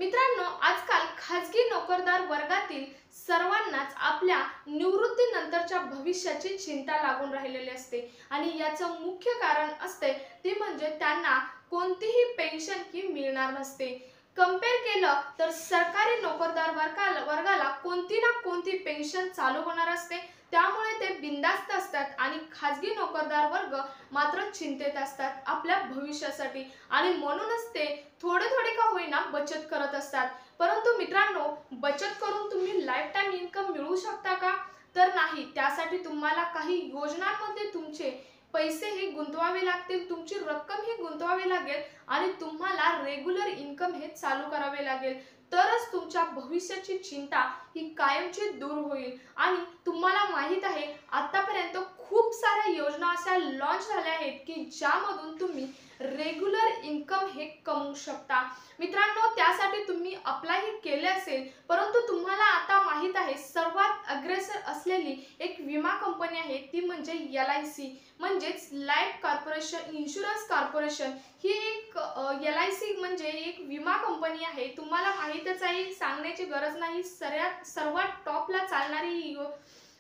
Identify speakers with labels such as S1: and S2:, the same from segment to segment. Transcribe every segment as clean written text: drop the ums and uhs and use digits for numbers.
S1: मित्रांनो, आजकाल खाजगी नोकरदार वर्गातील सर्वांनाच आपल्या निवृत्तीनंतरच्या भविष्याची चिंता लागून राहिलेली असते आणि याचं मुख्य कारण असते ते म्हणजे त्यांना कोणतीही पेन्शन ही मिळणार नसते। कंपेअर केलं तर सरकारी नोकरदार वर्गाला कोणती ना कोणती पेन्शन चालू होणार असते, त्यामुळे ते बिनधास्त असतात आणि खाजगी नोकरदार वर्ग मात्र चिंतेत असतात आपल्या भविष्यासाठी आणि म्हणूनच ते थोडे थोडे का होईना बचत करत असतात। परंतु मित्रांनो, बचत करून तुम्ही लाईफ टाइम इन्कम मिळवू शकता का? तर नाही, त्यासाठी तुम्हाला काही योजनांमध्ये तुमचे पैसे ही गुंतवावे लागतील, तुमची रक्कम ही गुंतवावी लागेल आणि तुम्हाला रेग्युलर इन्कम हे चालू करावे लागेल, तरच तुमच्या भविष्याची चिंता ही कायमची दूर होईल। आणि तुम्हाला माहित आहे, आतापर्यंत खूप साऱ्या योजना अशा लॉन्च झाल्या आहेत की ज्यामधून तुम्ही रेग्युलर इन्कम हे कमवू शकता। मित्रांनो, त्यासाठी तुम्ही अप्लाय हे केले असेल, परंतु तुम्हाला आता माहित आहे सर्वात अग्रेसर असलेली एक विमा कंपनी आहे, ती म्हणजे LIC म्हणजेच लाईफ कॉर्पोरेशन इन्शुरन्स कॉर्पोरेशन। ही एक LIC म्हणजे एक विमा कंपनी आहे, तुम्हाला माहीतच आहे, सांगण्याची गरज नाही, सर्वात टॉपला चालणारी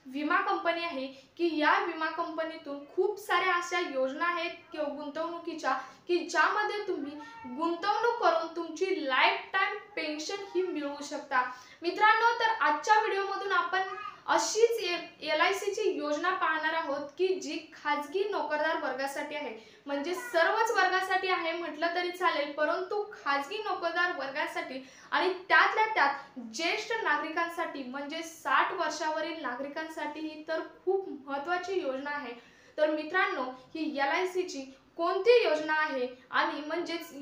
S1: विमा कंपनी आहे की या विमा कंपनीतून खूप साऱ्या अशा योजना आहेत किंवा गुंतवणुकीच्या की ज्यामध्ये तुम्ही गुंतवणूक करून तुमची लाईफ टाइम पेन्शन ही मिळवू शकता। मित्रांनो, तर आजच्या व्हिडिओमधून आपण अशीच LIC ची योजना पाहणार आहोत की जी खाजगी नोकरदार वर्गासाठी आहे, म्हणजे सर्वच वर्गासाठी आहे म्हटलं तरी चालेल, परंतु खाजगी नोकरदार वर्गासाठी आणि त्यातल्या त्यात ज्येष्ठ नागरिकांसाठी म्हणजे 60 वर्षावरील नागरिकांसाठी ही तर खूप महत्त्वाची योजना आहे। तर मित्रांनो, ही LIC ची कोणती योजना आहे आणि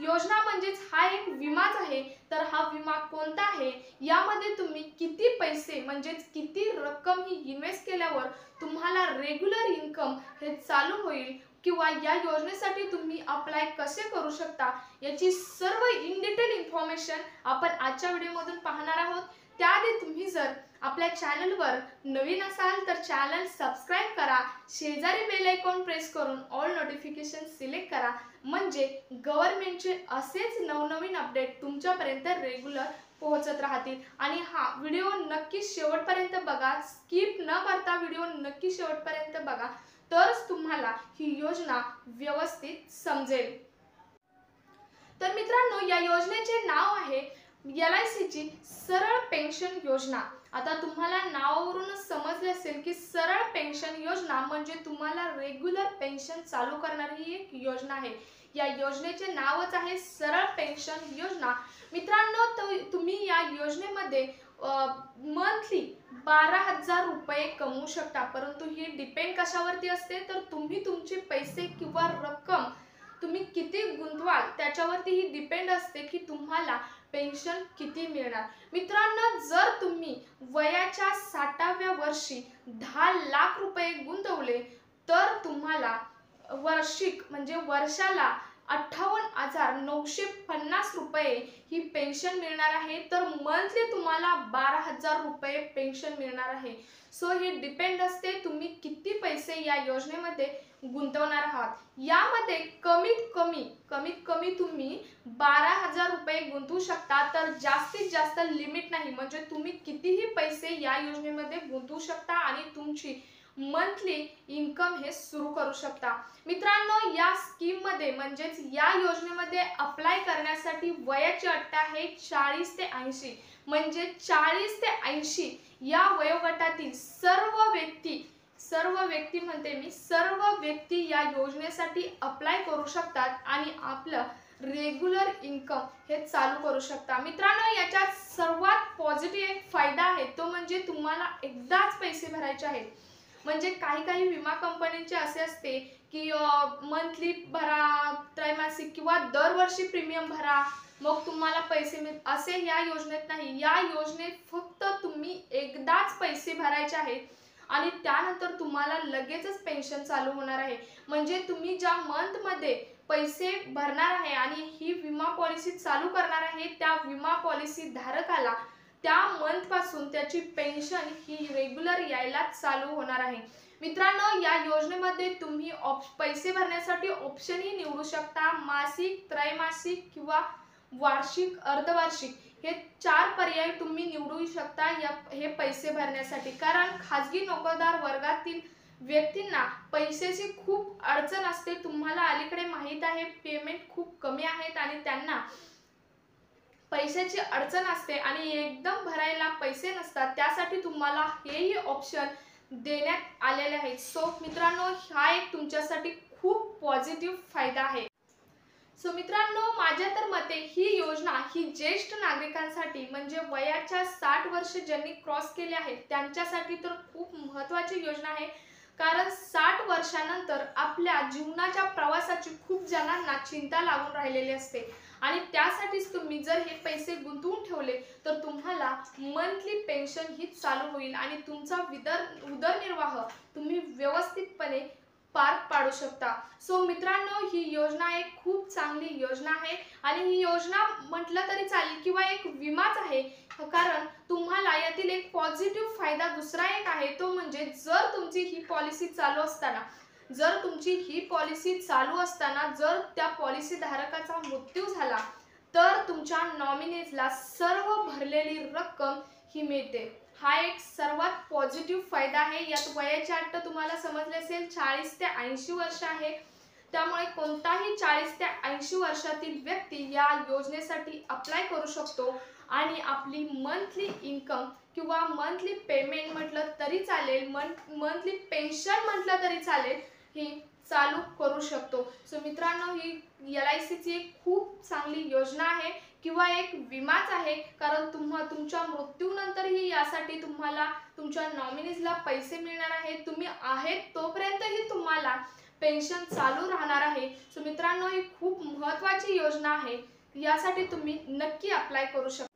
S1: योजना म्हणजेच हा एक विमाच आहे, तर हा विमा कोणता आहे, यामध्ये तुम्ही किती पैसे म्हणजेच किती रक्कम ही इन्व्हेस्ट केल्यावर तुम्हाला रेग्युलर इन्कम हे चालू होईल किंवा या योजनेसाठी तुम्ही अप्लाय कसे करू शकता, याची सर्व इन डिटेल इन्फॉर्मेशन आपण आजच्या व्हिडिओमधून पाहणार आहोत। त्याआधी तुम्ही जर आपल्या चॅनलवर नवीन असाल तर चॅनल सबस्क्राइब करा, शेजारी बेल आयकॉन प्रेस करून ऑल नोटिफिकेशन सिलेक्ट करा, म्हणजे गव्हर्नमेंटचे असेच नवनवीन अपडेट तुमच्यापर्यंत रेग्युलर पोहोचत राहतील। आणि हा व्हिडिओ नक्की शेवटपर्यंत बघा, स्किप न करता व्हिडिओ नक्की शेवटपर्यंत बघा, तरच तुम्हाला ही योजना व्यवस्थित समजेल। तर मित्रांनो, या योजनेचे नाव आहे LIC ची सरळ पेन्शन योजना। आता तुम्हाला नावावरूनच समजले असेल की सरळ पेन्शन योजना म्हणजे तुम्हाला रेग्युलर पेन्शन चालू करणारी एक योजना आहे। या योजनेचे नावच आहे सरळ पेन्शन योजना। मित्रांनो, तुम्ही या योजनेमध्ये मंथली 12,000 रुपये कमवू शकता, परंतु ही डिपेंड कशावरती असते तर तुम्ही तुमचे पैसे किंवा रक्कम तुम्ही किती गुंतवाल त्याच्यावरती ही डिपेंड असते की तुम्हाला पेन्शन किती मिळणार। मित्रांनो, जर तुम्ही वयाच्या 60व्या वर्षी 10 लाख रुपये गुंतवले तर तुम्हाला वार्षिक म्हणजे वर्षाला 58,950 रुपये ही पेन्शन मिळणार आहे, तर मंथली तुम्हाला 12,000 रुपये पेन्शन मिळणार आहे। सो हे डिपेंड असते तुम्ही किती पैसे या योजनेमध्ये गुंतवणार आहात। यामध्ये कमीत कमी तुम्ही 12,000 रुपये गुंतवू शकता, तर जास्तीत जास्त लिमिट नाही, म्हणजे तुम्ही कितीही पैसे या योजनेमध्ये गुंतवू शकता आणि तुमची मंथली इन्कम हे सुरू करू शकता। मित्रांनो, या स्कीम मध्ये म्हणजेच या योजनेमध्ये अप्लाय करण्यासाठी वयाची अट आहे 40 ते 80, म्हणजे 40 ते 80 या वयोगटातील सर्व व्यक्ती या योजनेसाठी अप्लाय करू शकतात आणि आपलं रेग्युलर इन्कम हे चालू करू शकता। मित्रांनो, याच्यात सर्वात पॉझिटिव्ह एक फायदा आहे, तो म्हणजे तुम्हाला एकदाच पैसे भरायचे आहेत। म्हणजे काही विमा कंपन्यांचे असे असते की मंथली भरा, त्रैमासिक किंवा दरवर्षी प्रीमियम भरा मग तुम्हाला पैसे मिळतील, असे या योजनेत नाही। या योजनेत फक्त तुम्ही एकदाच पैसे भरायचे आहेत आणि त्यानंतर तुम्हाला लगेचच पेन्शन चालू होणार आहे। म्हणजे तुम्ही ज्या मंथ मध्ये पैसे भरणार आहे आणि ही विमा पॉलिसी चालू करणार आहे, त्या विमा पॉलिसी धारकाला त्या मंथ पासून त्याची पेन्शन ही रेग्युलर यायला चालू होणार आहे। मित्रांनो, या योजनेमध्ये तुम्ही पैसे भरण्यासाठी ऑप्शनही निवडू शकता, मासिक, त्रैमासिक किंवा वार्षिक, अर्धवार्षिक हे 4 पर्याय तुम्ही निवडू शकता हे पैसे भरण्यासाठी. कारण खाजगी नोकरदार वर्गातील व्यक्तींना पैशाची खूप अडचण असते. तुम्हाला अलीकडे माहीत आहे, पेमेंट खूप कमी आहेत आणि त्यांना पैशाची अडचण असते आणि एकदम भरायला पैसे नसतात. त्यासाठी तुम्हाला हेही ऑप्शन देण्यात आलेले आहेत. सो मित्रांनो, हा एक तुमच्यासाठी खूप पॉझिटिव्ह फायदा आहे. सो मित्रांनो, माझ्या तर मते ही योजना ही ज्येष्ठ नागरिकांसाठी म्हणजे वयाच्या 60 वर्ष ज्यांनी क्रॉस केले आहेत त्यांच्यासाठी तर खूप महत्त्वाची योजना आहे. कारण 60 वर्षानंतर आपल्या जीवनाच्या प्रवासाची खूप जणांना चिंता लागून राहिलेली असते आणि त्यासाठीच तुम्ही जर हे पैसे गुंतवून ठेवले तर तुम्हाला मंथली पेन्शन ही चालू होईल आणि तुमचा उदरनिर्वाह तुम्ही व्यवस्थितपणे पार पाडू शकता. सो मित्रांनो, ही योजना एक खूप चांगली योजना आहे आणि ही योजना म्हटलं तरी चालेल किंवा एक विमाच आहे. कारण तुम्हाला यातील एक पॉझिटिव्ह फायदा दुसरा एक आहे, तो म्हणजे जर तुमची ही पॉलिसी चालू असताना जर त्या पॉलिसी धारकाचा मृत्यू झाला तर तुमच्या नॉमिनीजला सर्व भरलेली रक्कम ही मिळते. हा एक सर्वात पॉझिटिव्ह फायदा आहे. यात वयाची अट तुम्हाला समजले असेल, 40 ते 80 वर्ष आहे. त्यामुळे कोणताही 40 ते 80 वर्षातील व्यक्ती या योजनेसाठी अप्लाय करू शकतो आणि आपली मंथली इन्कम किंवा मंथली पेमेंट म्हटलं तरी चालेल, मंथली पेन्शन म्हटलं तरी चालेल, ही चालू करू शकतो. सो मित्रांनो, ही LICची एक खूप चांगली योजना आहे किंवा एक विमाच आहे. कारण तुमच्या मृत्यूनंतरही यासाठी तुम्हाला तुमच्या नॉमिनीजला पैसे मिळणार आहेत. तुम्ही आहेत तोपर्यंतही तुम्हाला पेन्शन चालू राहणार आहे. सो मित्रांनो, ही खूप महत्त्वाची योजना आहे. यासाठी तुम्ही नक्की अप्लाय करू शकता.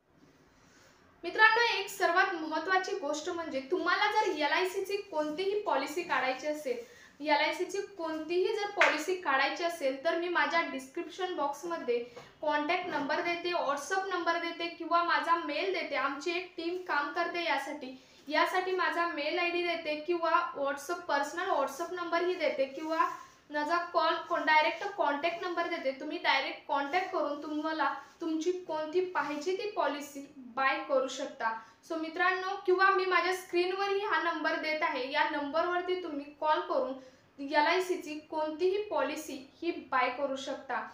S1: मित्रांनो, एक सर्वात महत्त्वाची गोष्ट म्हणजे तुम्हाला जर LICची कोणतीही पॉलिसी काढायची असेल, LICची कोणतीही जर पॉलिसी काढायची असेल तर मी माझ्या डिस्क्रिप्शन बॉक्समध्ये कॉन्टॅक्ट नंबर देते, व्हॉट्सअप नंबर देते किंवा माझा मेल देते. आमची एक टीम काम करते यासाठी माझा मेल ID देते किंवा पर्सनल व्हॉट्सअप नंबरही देते किंवा माझा डायरेक्ट कॉन्टॅक्ट नंबर देते. तुम्ही डायरेक्ट कॉन्टॅक्ट करून तुम्हाला तुमची कोणती पाहिजे ती पॉलिसी बाय करू शकता. सो मित्रांनो, किंवा मी माझ्या स्क्रीनवरही हा नंबर देत आहे, या नंबरवरती तुम्ही कॉल करून LICची कोणतीही पॉलिसी ही बाय करू शकता.